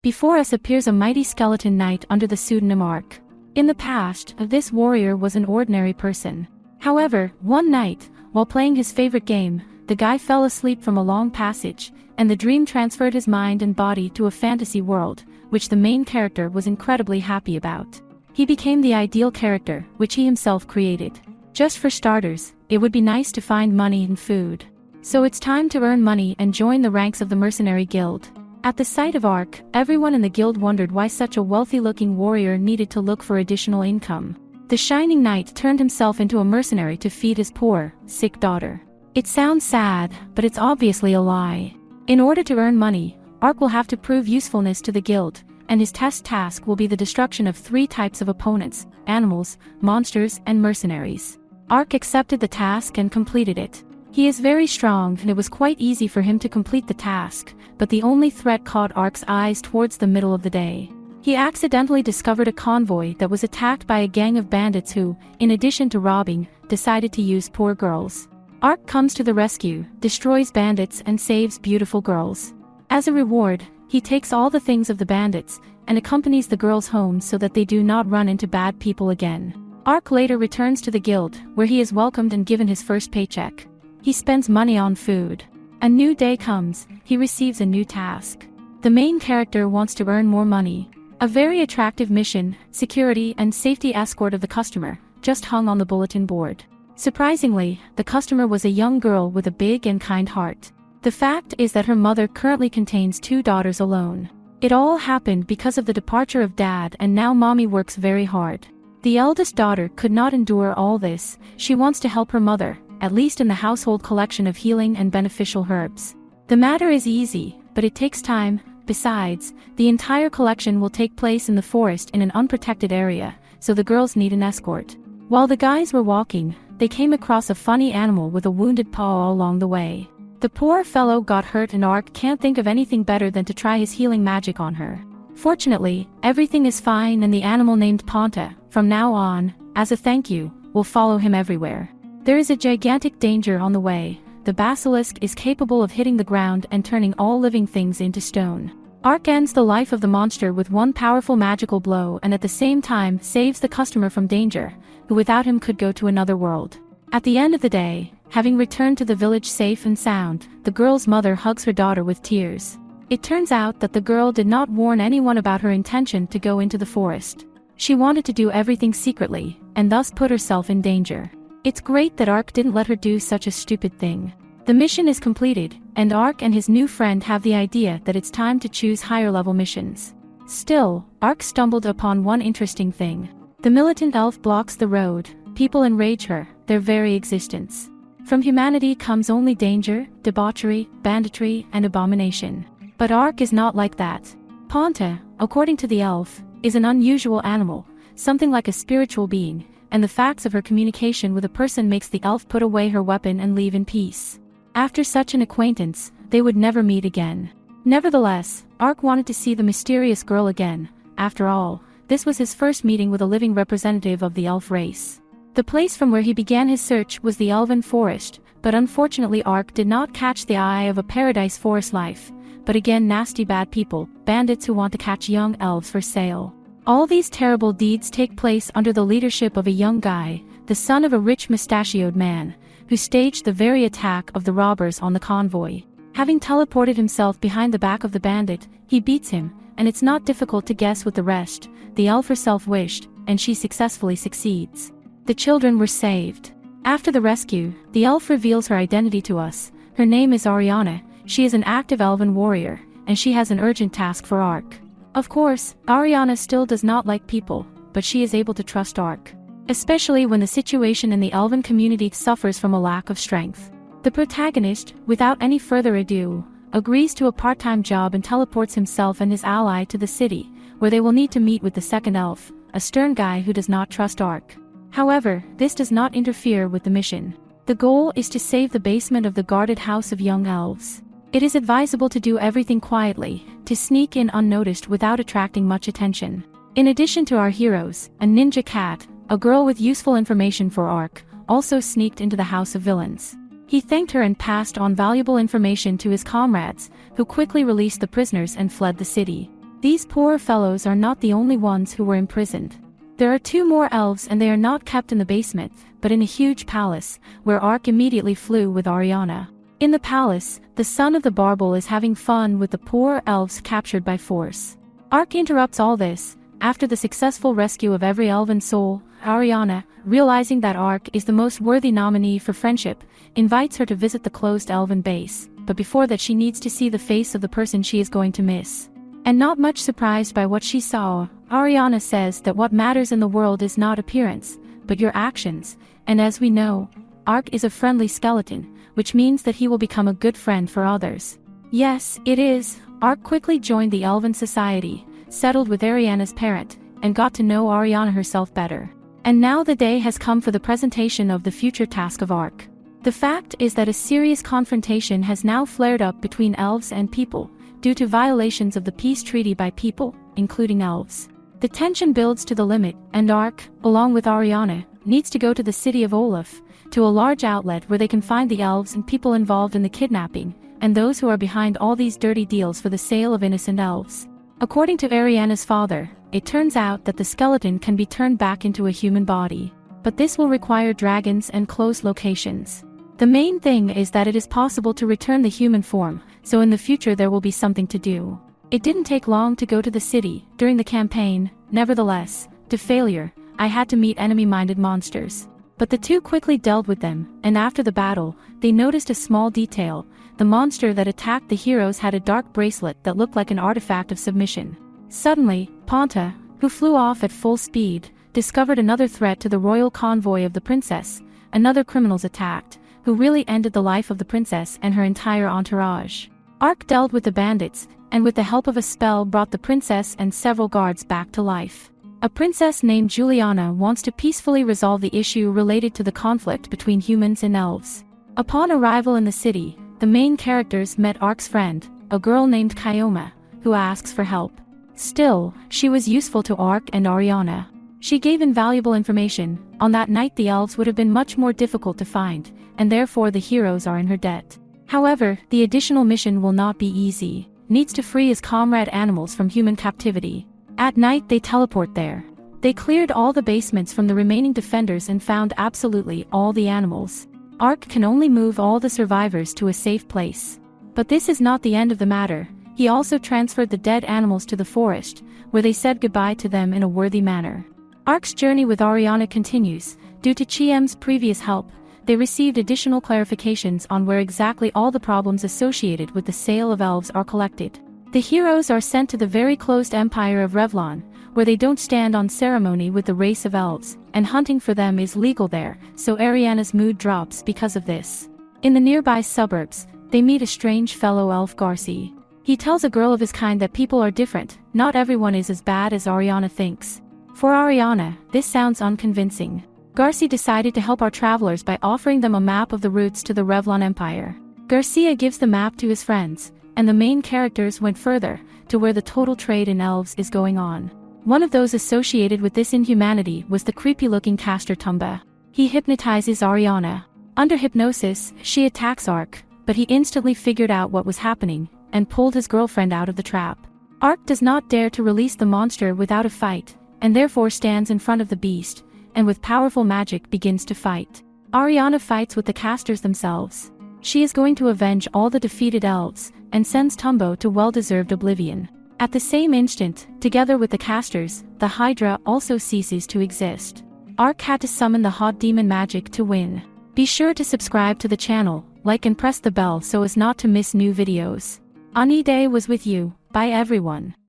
Before us appears a mighty skeleton knight under the pseudonym Ark. In the past, this warrior was an ordinary person. However, one night, while playing his favorite game, the guy fell asleep from a long passage, and the dream transferred his mind and body to a fantasy world, which the main character was incredibly happy about. He became the ideal character, which he himself created. Just for starters, it would be nice to find money and food. So it's time to earn money and join the ranks of the mercenary guild. At the sight of Ark, everyone in the guild wondered why such a wealthy-looking warrior needed to look for additional income. The shining knight turned himself into a mercenary to feed his poor, sick daughter. It sounds sad, but it's obviously a lie. In order to earn money, Ark will have to prove usefulness to the guild, and his test task will be the destruction of 3 types of opponents: animals, monsters, and mercenaries. Ark accepted the task and completed it. He is very strong and it was quite easy for him to complete the task, but the only threat caught Ark's eyes towards the middle of the day. He accidentally discovered a convoy that was attacked by a gang of bandits who, in addition to robbing, decided to use poor girls. Ark comes to the rescue, destroys bandits and saves beautiful girls. As a reward, he takes all the things of the bandits, and accompanies the girls home so that they do not run into bad people again. Ark later returns to the guild, where he is welcomed and given his first paycheck. He spends money on food. A new day comes, he receives a new task. The main character wants to earn more money. A very attractive mission, security and safety escort of the customer, just hung on the bulletin board. Surprisingly, the customer was a young girl with a big and kind heart. The fact is that her mother currently contains 2 daughters alone. It all happened because of the departure of dad, and now mommy works very hard. The eldest daughter could not endure all this. She wants to help her mother, at least in the household collection of healing and beneficial herbs. The matter is easy, but it takes time. Besides, the entire collection will take place in the forest in an unprotected area, so the girls need an escort. While the guys were walking, they came across a funny animal with a wounded paw all along the way. The poor fellow got hurt and Ark can't think of anything better than to try his healing magic on her. Fortunately, everything is fine and the animal named Ponta, from now on, as a thank you, will follow him everywhere. There is a gigantic danger on the way. The basilisk is capable of hitting the ground and turning all living things into stone. Ark ends the life of the monster with one powerful magical blow and at the same time saves the customer from danger, who without him could go to another world. At the end of the day, having returned to the village safe and sound, the girl's mother hugs her daughter with tears. It turns out that the girl did not warn anyone about her intention to go into the forest. She wanted to do everything secretly, and thus put herself in danger. It's great that Ark didn't let her do such a stupid thing. The mission is completed, and Ark and his new friend have the idea that it's time to choose higher-level missions. Still, Ark stumbled upon one interesting thing. The militant elf blocks the road. People enrage her, their very existence. From humanity comes only danger, debauchery, banditry, and abomination. But Ark is not like that. Ponta, according to the elf, is an unusual animal, something like a spiritual being, and the facts of her communication with a person makes the elf put away her weapon and leave in peace. After such an acquaintance, they would never meet again. Nevertheless, Ark wanted to see the mysterious girl again. After all, this was his first meeting with a living representative of the elf race. The place from where he began his search was the elven forest, but unfortunately Ark did not catch the eye of a paradise forest life, but again nasty bad people, bandits who want to catch young elves for sale. All these terrible deeds take place under the leadership of a young guy, the son of a rich mustachioed man, who staged the very attack of the robbers on the convoy. Having teleported himself behind the back of the bandit, he beats him, and it's not difficult to guess what the rest, the elf herself wished, and she successfully succeeds. The children were saved. After the rescue, the elf reveals her identity to us. Her name is Ariana, she is an active elven warrior, and she has an urgent task for Ark. Of course, Ariana still does not like people, but she is able to trust Ark. Especially when the situation in the elven community suffers from a lack of strength. The protagonist, without any further ado, agrees to a part-time job and teleports himself and his ally to the city, where they will need to meet with the second elf, a stern guy who does not trust Ark. However, this does not interfere with the mission. The goal is to save the basement of the guarded house of young elves. It is advisable to do everything quietly, to sneak in unnoticed without attracting much attention. In addition to our heroes, a ninja cat, a girl with useful information for Ark, also sneaked into the house of villains. He thanked her and passed on valuable information to his comrades, who quickly released the prisoners and fled the city. These poor fellows are not the only ones who were imprisoned. There are 2 more elves and they are not kept in the basement, but in a huge palace, where Ark immediately flew with Ariana. In the palace, the son of the Barbel is having fun with the poor elves captured by force. Ark interrupts all this. After the successful rescue of every elven soul, Ariana, realizing that Ark is the most worthy nominee for friendship, invites her to visit the closed elven base, but before that she needs to see the face of the person she is going to miss. And not much surprised by what she saw, Ariana says that what matters in the world is not appearance, but your actions, and as we know, Ark is a friendly skeleton, which means that he will become a good friend for others. Yes, it is. Ark quickly joined the Elven Society, settled with Ariana's parent, and got to know Ariana herself better. And now the day has come for the presentation of the future task of Ark. The fact is that a serious confrontation has now flared up between elves and people, due to violations of the peace treaty by people, including elves. The tension builds to the limit, and Ark, along with Ariana, needs to go to the city of Olaf, to a large outlet where they can find the elves and people involved in the kidnapping, and those who are behind all these dirty deals for the sale of innocent elves. According to Ariana's father, it turns out that the skeleton can be turned back into a human body. But this will require dragons and close locations. The main thing is that it is possible to return the human form, so in the future there will be something to do. It didn't take long to go to the city, during the campaign, nevertheless, to failure, I had to meet enemy-minded monsters. But the 2 quickly dealt with them, and after the battle, they noticed a small detail. The monster that attacked the heroes had a dark bracelet that looked like an artifact of submission. Suddenly, Ponta, who flew off at full speed, discovered another threat to the royal convoy of the princess. Another criminals attacked, who really ended the life of the princess and her entire entourage. Ark dealt with the bandits, and with the help of a spell brought the princess and several guards back to life. A princess named Juliana wants to peacefully resolve the issue related to the conflict between humans and elves. Upon arrival in the city, the main characters met Ark's friend, a girl named Kyoma, who asks for help. Still, she was useful to Ark and Ariana. She gave invaluable information. On that night the elves would have been much more difficult to find, and therefore the heroes are in her debt. However, the additional mission will not be easy. Needs to free his comrade animals from human captivity. At night they teleport there. They cleared all the basements from the remaining defenders and found absolutely all the animals. Ark can only move all the survivors to a safe place. But this is not the end of the matter. He also transferred the dead animals to the forest, where they said goodbye to them in a worthy manner. Ark's journey with Ariana continues. Due to Chiem's previous help, they received additional clarifications on where exactly all the problems associated with the sale of elves are collected. The heroes are sent to the very closed empire of Revlon, where they don't stand on ceremony with the race of elves, and hunting for them is legal there, so Ariana's mood drops because of this. In the nearby suburbs, they meet a strange fellow elf Garci. He tells a girl of his kind that people are different, not everyone is as bad as Ariana thinks. For Ariana, this sounds unconvincing. Garci decided to help our travelers by offering them a map of the routes to the Revlon Empire. Garcia gives the map to his friends, and the main characters went further, to where the total trade in elves is going on. One of those associated with this inhumanity was the creepy-looking caster Tumba. He hypnotizes Ariana. Under hypnosis, she attacks Ark, but he instantly figured out what was happening, and pulled his girlfriend out of the trap. Ark does not dare to release the monster without a fight, and therefore stands in front of the beast, and with powerful magic begins to fight. Ariana fights with the casters themselves. She is going to avenge all the defeated elves, and sends Tumbo to well-deserved oblivion. At the same instant, together with the casters, the Hydra also ceases to exist. Ark had to summon the hot demon magic to win. Be sure to subscribe to the channel, like and press the bell so as not to miss new videos. AniDay was with you. Bye everyone.